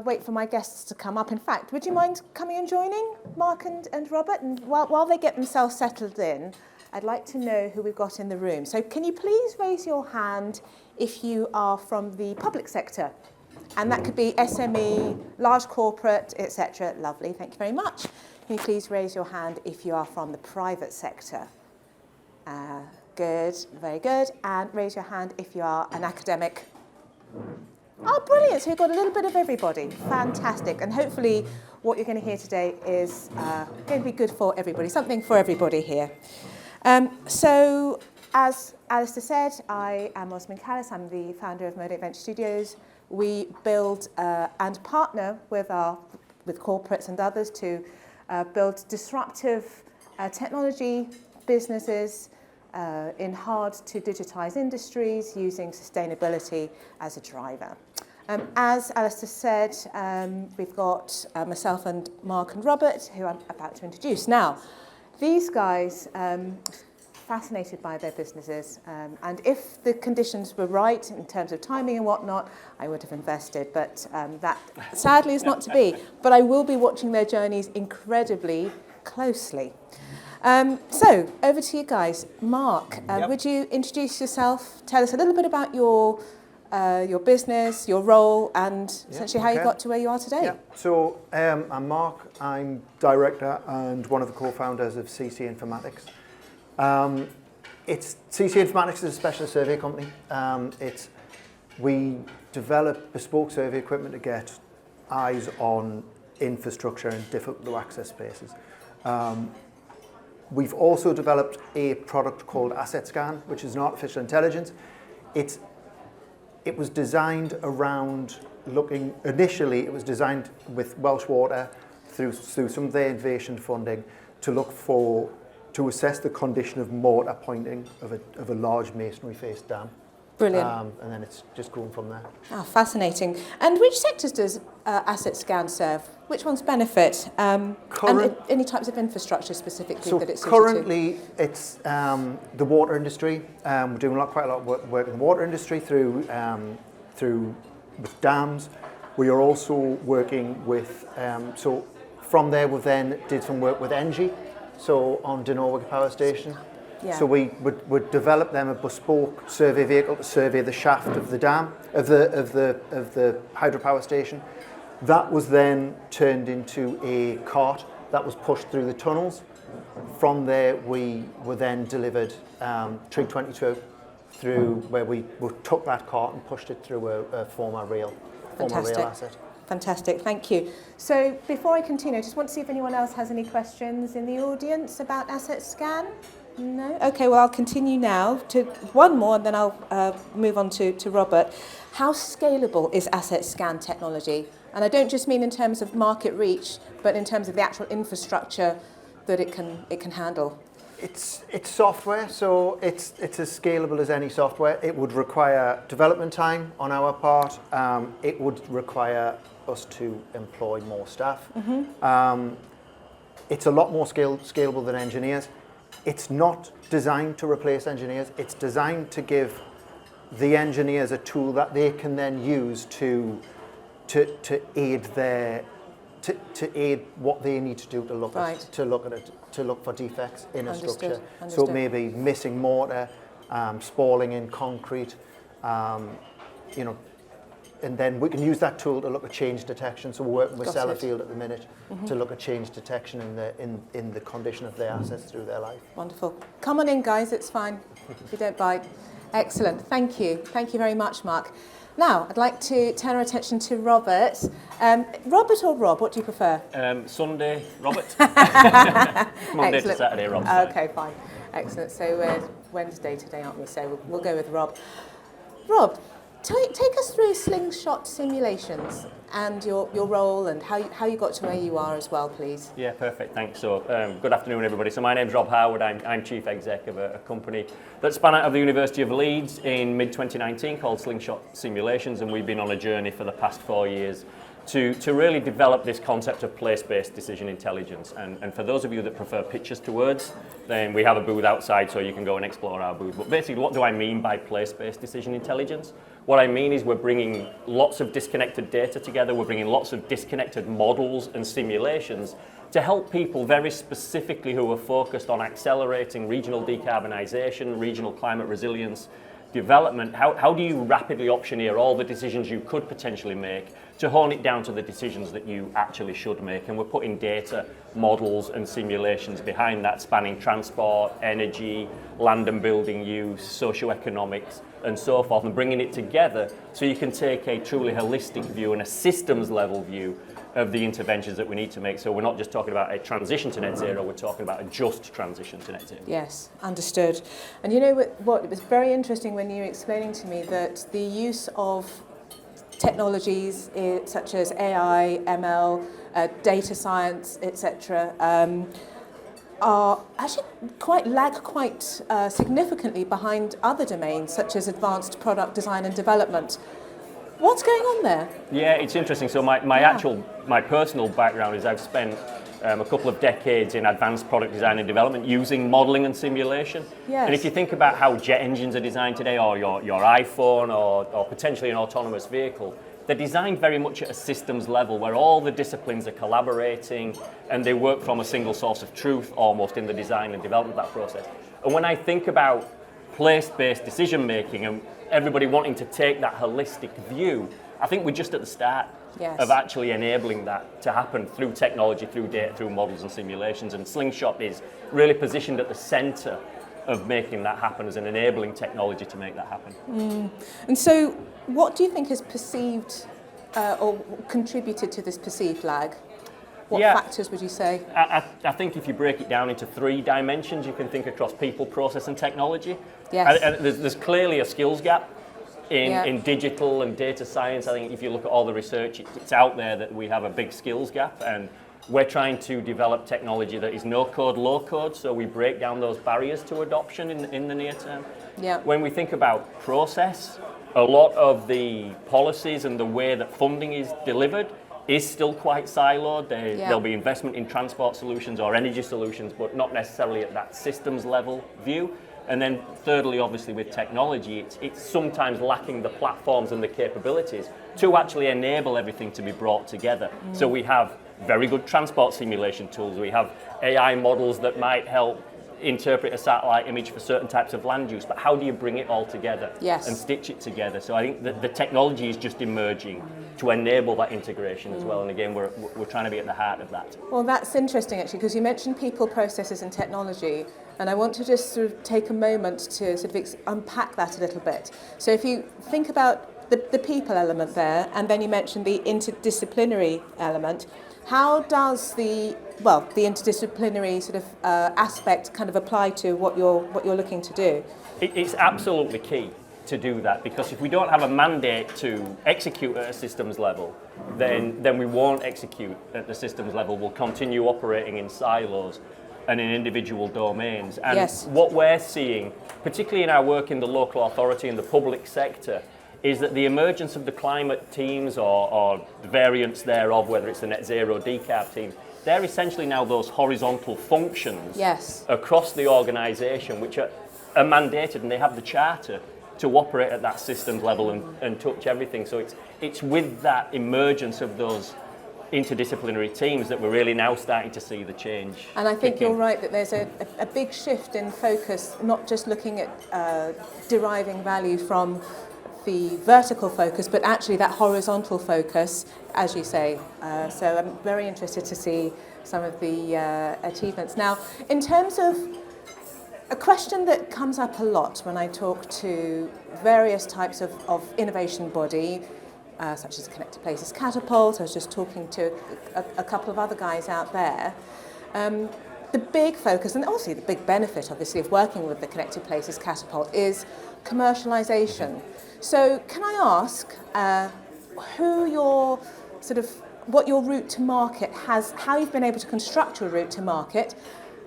wait for my guests to come up. In fact, would you mind coming and joining, Mark and Robert? And while they get themselves settled in, I'd like to know who we've got in the room. So can you please raise your hand if you are from the public sector? And that could be SME, large corporate, etc. Lovely, thank you very much. Can you please raise your hand if you are from the private sector? Good, very good. And raise your hand if you are an academic. Oh, brilliant. So you've got a little bit of everybody. Fantastic. And hopefully what you're going to hear today is going to be good for everybody, something for everybody here. So as Alistair said, I am Osmin Callis. I'm the founder of Moderator Venture Studios. We build and partner with corporates and others to build disruptive technology businesses in hard-to-digitize industries using sustainability as a driver. As Alistair said, we've got myself and Mark and Robert, who I'm about to introduce. Now, these guys, fascinated by their businesses, and if the conditions were right in terms of timing and whatnot, I would have invested, but that sadly is not to be. But I will be watching their journeys incredibly closely. So, over to you guys. Mark, would you introduce yourself, tell us a little bit about your business, your role, and essentially how you got to where you are today? So, I'm Mark. I'm director and one of the co-founders of CC Informatics. CC Informatics is a specialist survey company. We develop bespoke survey equipment to get eyes on infrastructure in difficult to access spaces. We've also developed a product called Asset Scan, which is an artificial intelligence. It was designed around initially it was designed with Welsh Water through some of their innovation funding to assess the condition of mortar pointing of a large masonry-faced dam. Brilliant. And then it's just grown from there. Oh, fascinating. And which sectors does Asset Scan serve? Which ones benefit? And any types of infrastructure specifically that it's suited to? Currently, it's the water industry. We're doing quite a lot of work in the water industry through with dams. We are also working with, so from there we then did some work with Engie, so on Dinorwig Power Station. Yeah. So we would develop them a bespoke survey vehicle to survey the shaft of the dam, of the hydropower station. That was then turned into a cart that was pushed through the tunnels. From there, we were then delivered TRIG 22 through where we took that cart and pushed it through a former rail asset. Fantastic, thank you. So before I continue, I just want to see if anyone else has any questions in the audience about Asset Scan. No? Okay, well, I'll continue now to one more, and then I'll move on to Robert. How scalable is Asset Scan technology? And I don't just mean in terms of market reach, but in terms of the actual infrastructure that it can handle. It's software, so it's as scalable as any software. It would require development time on our part. It would require us to employ more staff. Mm-hmm. It's a lot more scalable than engineers. It's not designed to replace engineers. It's designed to give the engineers a tool that they can then use to aid what they need to do to look for defects in a structure. So it may be missing mortar, spalling in concrete, and then we can use that tool to look at change detection. So we're working with Sellafield at the minute to look at change detection in the condition of their assets through their life. Wonderful. Come on in, guys. It's fine if you don't bite. Excellent. Thank you. Thank you very much, Mark. Now, I'd like to turn our attention to Robert. Robert or Rob, what do you prefer? Sunday, Robert. Monday to Saturday, Rob. Okay, fine. Excellent. So we're Wednesday today, aren't we? So we'll go with Rob. Rob, take us through Slingshot simulations and your role and how you got to where you are as well, please. Yeah, perfect, thanks. So, good afternoon, everybody. So my name's Rob Harwood. I'm chief exec of a company that span out of the University of Leeds in mid-2019 called Slingshot Simulations, and we've been on a journey for the past 4 years to really develop this concept of place-based decision intelligence. And for those of you that prefer pictures to words, then we have a booth outside so you can go and explore our booth. But basically, what do I mean by place-based decision intelligence? What I mean is we're bringing lots of disconnected data together, we're bringing lots of disconnected models and simulations to help people very specifically who are focused on accelerating regional decarbonisation, regional climate resilience, development. How do you rapidly optioneer all the decisions you could potentially make to hone it down to the decisions that you actually should make? And we're putting data, models and simulations behind that, spanning transport, energy, land and building use, socioeconomics and so forth, and bringing it together so you can take a truly holistic view and a systems level view of the interventions that we need to make. So we're not just talking about a transition to net zero, we're talking about a just transition to net zero. Yes, understood. And you know what, it was very interesting when you were explaining to me that the use of technologies such as AI, ML, data science, etc., are actually lag quite significantly behind other domains such as advanced product design and development. What's going on there? Yeah, it's interesting. So my personal background is I've spent a couple of decades in advanced product design and development using modelling and simulation. Yes. And if you think about how jet engines are designed today, or your iPhone, or potentially an autonomous vehicle, they're designed very much at a systems level where all the disciplines are collaborating and they work from a single source of truth almost in the design and development of that process. And when I think about place-based decision making and everybody wanting to take that holistic view, I think we're just at the start of actually enabling that to happen through technology, through data, through models and simulations. And Slingshot is really positioned at the centre of making that happen as an enabling technology to make that happen. And so what do you think has perceived or contributed to this perceived lag? What factors would you say? I think if you break it down into 3 dimensions, you can think across people, process and technology. Yes. There's clearly a skills gap in digital and data science. I think if you look at all the research, it's out there that we have a big skills gap, and we're trying to develop technology that is no code, low code, so we break down those barriers to adoption in the near term. Yeah. When we think about process, a lot of the policies and the way that funding is delivered is still quite siloed. There'll be investment in transport solutions or energy solutions, but not necessarily at that systems level view. And then thirdly, obviously with technology, it's sometimes lacking the platforms and the capabilities to actually enable everything to be brought together. So we have very good transport simulation tools. We have AI models that might help interpret a satellite image for certain types of land use, but how do you bring it all together and stitch it together? So I think that the technology is just emerging to enable that integration as well. And again, we're trying to be at the heart of that. Well, that's interesting actually, because you mentioned people, processes and technology, and I want to just sort of take a moment to sort of unpack that a little bit. So if you think about the people element there, and then you mentioned the interdisciplinary element, how does the interdisciplinary sort of aspect kind of apply to what you're looking to do? It's absolutely key to do that, because if we don't have a mandate to execute at a systems level, then we won't execute at the systems level. We'll continue operating in silos and in individual domains. And what we're seeing, particularly in our work in the local authority and the public sector, is that the emergence of the climate teams or variants thereof, whether it's the net zero decarb teams, they're essentially now those horizontal functions across the organisation which are mandated, and they have the charter to operate at that systems level and touch everything. So it's with that emergence of those interdisciplinary teams that we're really now starting to see the change. And I think you're right that there's a big shift in focus, not just looking at deriving value from the vertical focus, but actually that horizontal focus, as you say. So I'm very interested to see some of the achievements. Now, in terms of a question that comes up a lot when I talk to various types of innovation body, such as Connected Places Catapult, I was just talking to a couple of other guys out there, the big focus, and also the big benefit, obviously, of working with the Connected Places Catapult is commercialisation. So can I ask what your route to market has, how you've been able to construct your route to market?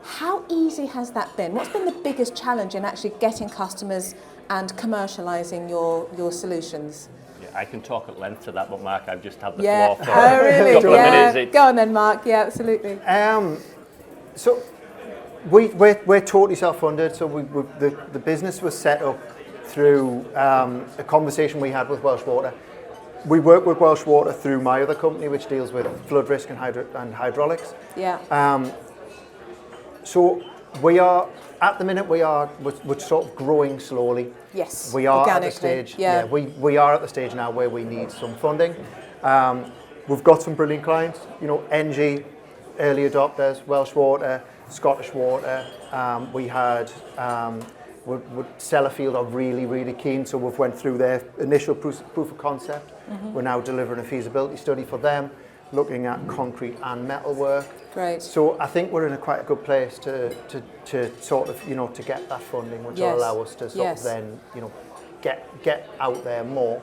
How easy has that been? What's been the biggest challenge in actually getting customers and commercialising your solutions? Yeah. I can talk at length to that, but Mark, I've just had the Yeah. floor for Oh, really? a couple of Yeah. minutes. Go on then, Mark. Yeah, absolutely. So we're totally self-funded. So the business was set up through a conversation we had with Welsh Water. We work with Welsh Water through my other company, which deals with flood risk and hydraulics. Yeah. So we are, at the minute, we're sort of growing slowly. Yes. We are at the organically. stage. Yeah. We are at the stage now where we need some funding. We've got some brilliant clients. You know, NG, early adopters, Welsh Water, Scottish Water. We had Sellafield are really keen, so we've went through their initial proof of concept. We're now delivering a feasibility study for them, looking at concrete and metal work. Great. So I think we're in quite a good place to sort of, you know, to get that funding, which Yes. will allow us to sort of then, you know, get out there more.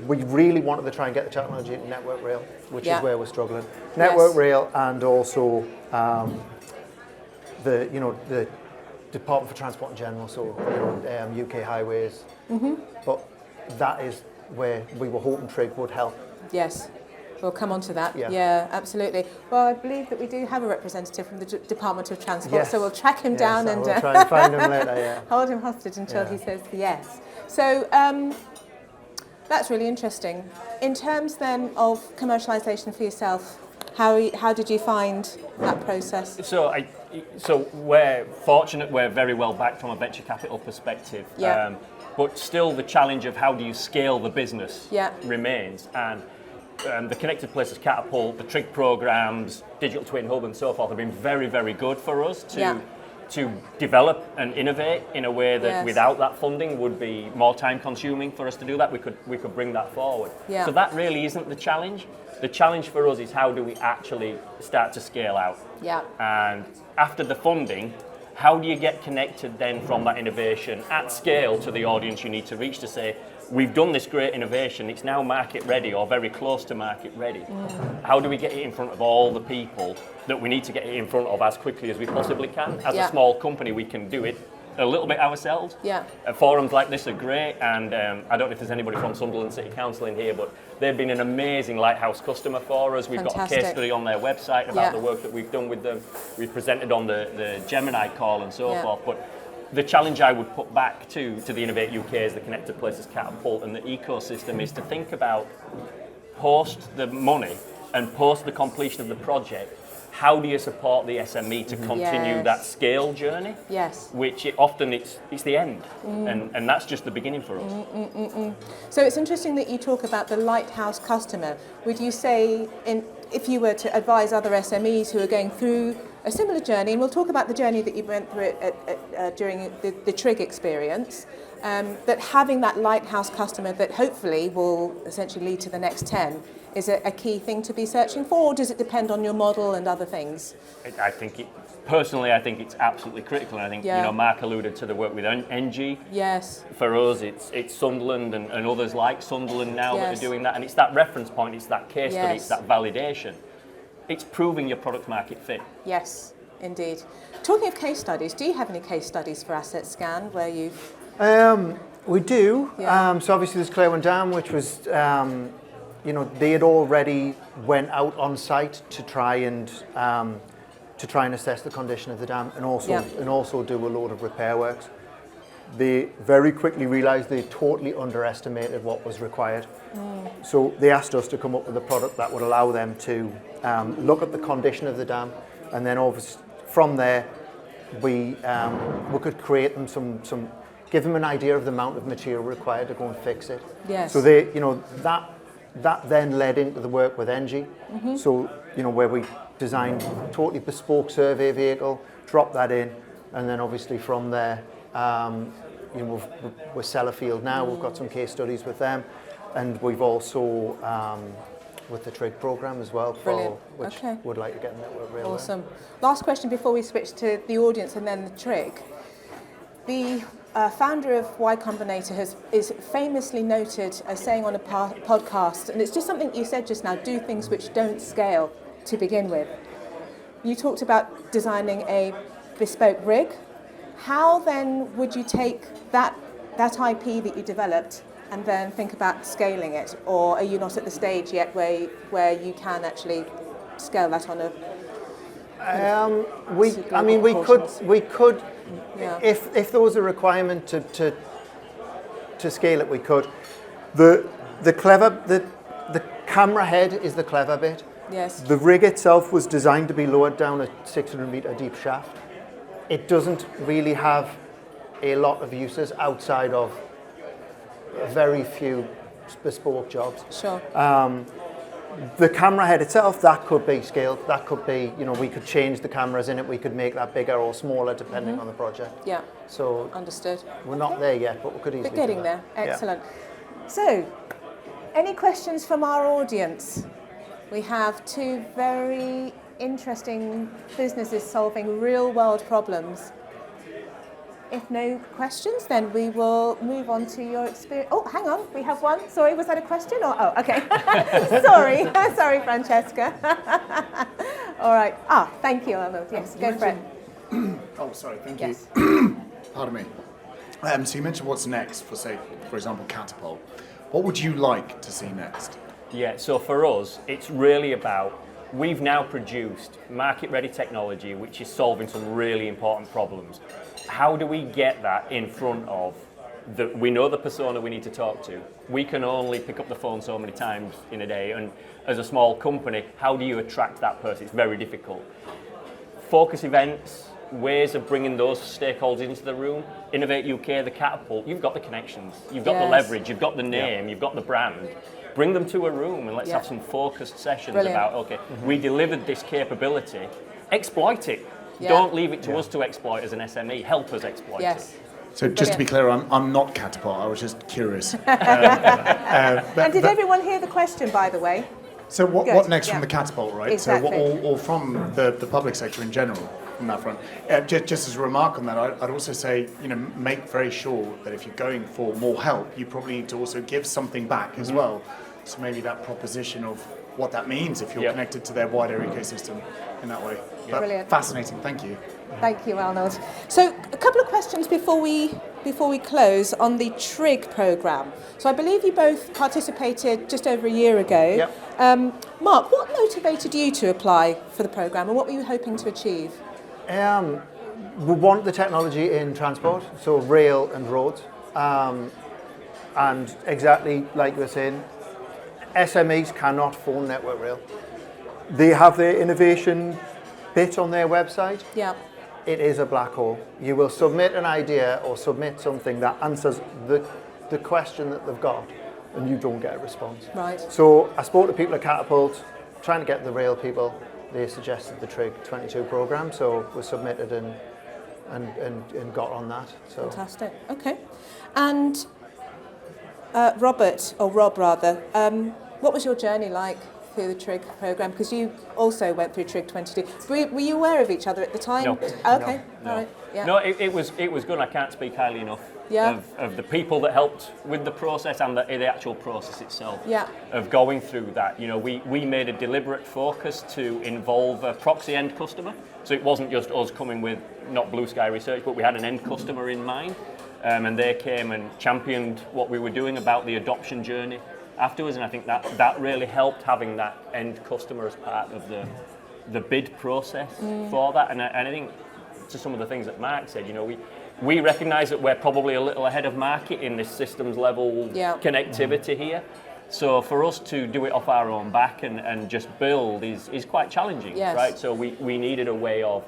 We really wanted to try and get the technology into Network Rail, which is where we're struggling. Network Rail and also the Department for Transport in general, so UK Highways. But that is where we were hoping TRIG would help. Yes. We'll come on to that. Yeah. Yeah, absolutely. Well, I believe that we do have a representative from the Department of Transport, Yes. so we'll track him down So and we'll try and find him later. Yeah. hold him hostage until he says yes. So that's really interesting. In terms then of commercialisation for yourself, how did you find that process? So we're fortunate, we're very well backed from a venture capital perspective. Yeah. But still the challenge of how do you scale the business remains. And the Connected Places Catapult, the TRIG programs, Digital Twin Hub and so forth have been very good for us to develop and innovate in a way that without that funding would be more time consuming for us to do that. We could bring that forward. Yeah. So that really isn't the challenge. The challenge for us is how do we actually start to scale out? Yeah. And after the funding, how do you get connected then from that innovation at scale to the audience you need to reach to say, we've done this great innovation, it's now market ready or very close to market ready. How do we get it in front of all the people that we need to get it in front of as quickly as we possibly can? As a small company, we can do it a little bit ourselves. Yeah. Forums like this are great, and I don't know if there's anybody from Sunderland City Council in here, but they've been an amazing lighthouse customer for us. We've got a case study on their website about the work that we've done with them. We've presented on the Gemini call and so forth. But the challenge I would put back to the Innovate UK is the Connected Places Catapult and the ecosystem is to think about post the money and post the completion of the project, how do you support the SME to continue that scale journey? Yes. Which often it's the end, and that's just the beginning for us. So it's interesting that you talk about the lighthouse customer. Would you say, if you were to advise other SMEs who are going through a similar journey, and we'll talk about the journey that you went through during the TRIG experience, that having that lighthouse customer that hopefully will essentially lead to the next 10 is a key thing to be searching for, or does it depend on your model and other things? Personally, I think it's absolutely critical, and I think Mark alluded to the work with NG. Yes. For us, it's Sunderland and others like Sunderland now that are doing that, and it's that reference point, it's that case study, it's that validation. It's proving your product market fit. Yes, indeed. Talking of case studies, do you have any case studies for Asset Scan where you've... We do. Yeah. So obviously there's Clairwyn Dam, which was, they had already went out on site to try and assess the condition of the dam and also do a load of repair works. They very quickly realised they totally underestimated what was required. So they asked us to come up with a product that would allow them to look at the condition of the dam, and then obviously from there we could create them give them an idea of the amount of material required to go and fix it. Yes. So they, that then led into the work with NG. So where we designed totally bespoke survey vehicle, dropped that in, and then obviously from there, we're Sellafield now. We've got some case studies with them, and we've also with the TRIG program as well, which would like to get in Network Rail. Awesome. Last question before we switch to the audience and then the TRIG. The founder of Y Combinator is famously noted as saying on a podcast, and it's just something you said just now, do things which don't scale to begin with. You talked about designing a bespoke rig. How then would you take that IP that you developed and then think about scaling it? Or are you not at the stage yet where you can actually scale that on a... We could, Yeah. if there was a requirement to scale it, we could. The camera head is the clever bit. Yes. The rig itself was designed to be lowered down a 600-meter deep shaft. It doesn't really have a lot of uses outside of very few bespoke jobs. Sure. The camera head itself, that could be scaled. That could be, we could change the cameras in it. We could make that bigger or smaller depending on the project. Yeah. So Understood. we're not there yet, but we could easily But getting do there. that. Yeah. Excellent. So, any questions from our audience? We have two very interesting businesses solving real-world problems. If no questions, then we will move on to your experience. Oh, hang on, we have one. Sorry, was that a question? Okay. Sorry, Francesca. All right. Thank you, Arnold. Yes, go for it. Oh, sorry, thank Yes. you. Pardon me. So you mentioned what's next for, say, for example, Catapult. What would you like to see next? Yeah, so for us, it's really about, we've now produced market-ready technology which is solving some really important problems. How do we get that in front of we know the persona we need to talk to. We can only pick up the phone so many times in a day, and as a small company, how do you attract that person? It's very difficult. Focus events, ways of bringing those stakeholders into the room. Innovate UK, the Catapult, you've got the connections, you've got the leverage, you've got the name, you've got the brand. Bring them to a room and let's have some focused sessions about, okay, we delivered this capability, exploit it. Yeah. Don't leave it to us to exploit as an SME, help us exploit it. So just to be clear, I'm not Catapult, I was just curious. And did everyone hear the question, by the way? So what next from the Catapult, right? Exactly. So or from the public sector in general, on that front. Just as a remark on that, I'd also say, make very sure that if you're going for more help, you probably need to also give something back as well. So maybe that proposition of what that means if you're connected to their wider ecosystem in that way. But Brilliant. Fascinating, thank you. Thank you, Arnold. So a couple of questions before we close on the TRIG programme. So I believe you both participated just over a year ago. Yep. Mark, what motivated you to apply for the programme and what were you hoping to achieve? We want the technology in transport, so rail and roads. And exactly like you were saying, SMEs cannot phone Network Rail. They have their innovation bit on their website. Yeah. It is a black hole. You will submit an idea or submit something that answers the question that they've got, and you don't get a response. Right. So I spoke to people at Catapult, trying to get the rail people. They suggested the TRIG 22 program, so we submitted and got on that. So. Fantastic. Okay. And Rob, what was your journey like through the TRIG program? Because you also went through TRIG 22. Were you aware of each other at the time? No. Okay. No. All right. Yeah. No, it was good. I can't speak highly enough of the people that helped with the process and the actual process itself. Yeah. Of going through that. We made a deliberate focus to involve a proxy end customer. So it wasn't just us coming with not blue sky research, but we had an end customer in mind. And they came and championed what we were doing about the adoption journey afterwards, and I think that really helped having that end customer as part of the bid process for that. And I think to some of the things that Mark said, we recognise that we're probably a little ahead of market in this systems level connectivity here. So for us to do it off our own back and just build is quite challenging, right? So we needed a way of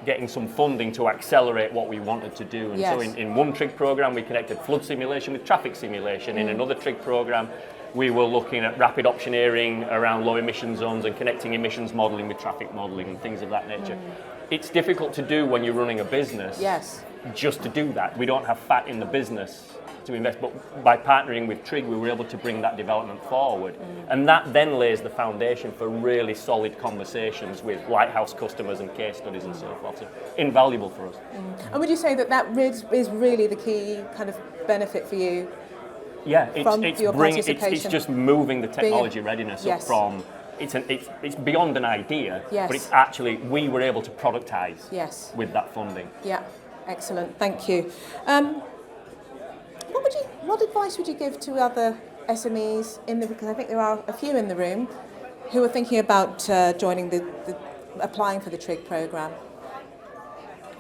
getting some funding to accelerate what we wanted to do. And so in one TRIG program, we connected flood simulation with traffic simulation. In another TRIG program, we were looking at rapid optioneering around low emission zones and connecting emissions modelling with traffic modelling and things of that nature. It's difficult to do when you're running a business just to do that. We don't have fat in the business to invest, but by partnering with TRIG, we were able to bring that development forward. And that then lays the foundation for really solid conversations with lighthouse customers and case studies and so forth. So invaluable for us. And would you say that is really the key kind of benefit for you? Yeah, it's just moving the technology readiness up from, it's beyond an idea, but it's actually, we were able to productize what advice would you give to other SMEs because I think there are a few in the room who are thinking about applying for the TRIG program?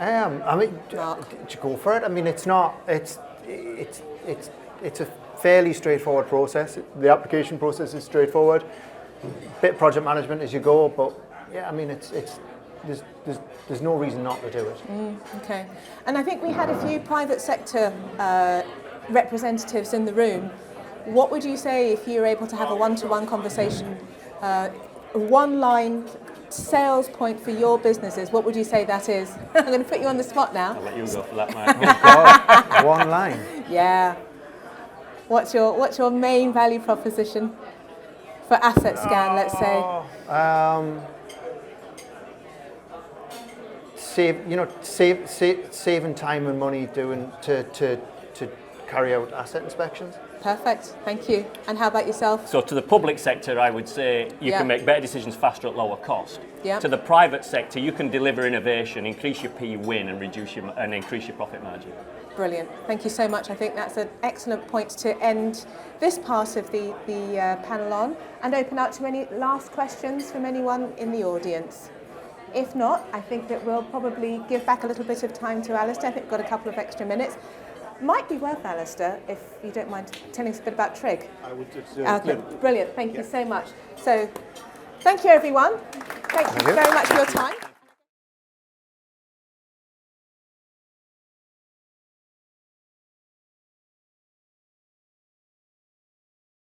I mean, to go for it. I mean, it's a fairly straightforward process. The application process is straightforward. Bit of project management as you go, but yeah, I mean, there's no reason not to do it. Okay, and I think we had a few private sector representatives in the room. What would you say if you were able to have a one-to-one conversation, one-line sales point for your businesses? What would you say that is? I'm going to put you on the spot now. I'll let you go for that, Mike. One line. Yeah. What's your main value proposition for asset scan? Let's say. Saving time and money to carry out asset inspections. Perfect, thank you. And how about yourself? So to the public sector, I would say you can make better decisions faster at lower cost. Yeah. To the private sector, you can deliver innovation, increase your P-win and increase your profit margin. Brilliant, thank you so much. I think that's an excellent point to end this part of the panel on and open up to any last questions from anyone in the audience. If not, I think that we'll probably give back a little bit of time to Alistair. I think we've got a couple of extra minutes. Might be worth, Alistair, if you don't mind telling us a bit about TRIG. I would just, okay, brilliant. Thank you so much. So, thank you, everyone. Thank you very much for your time.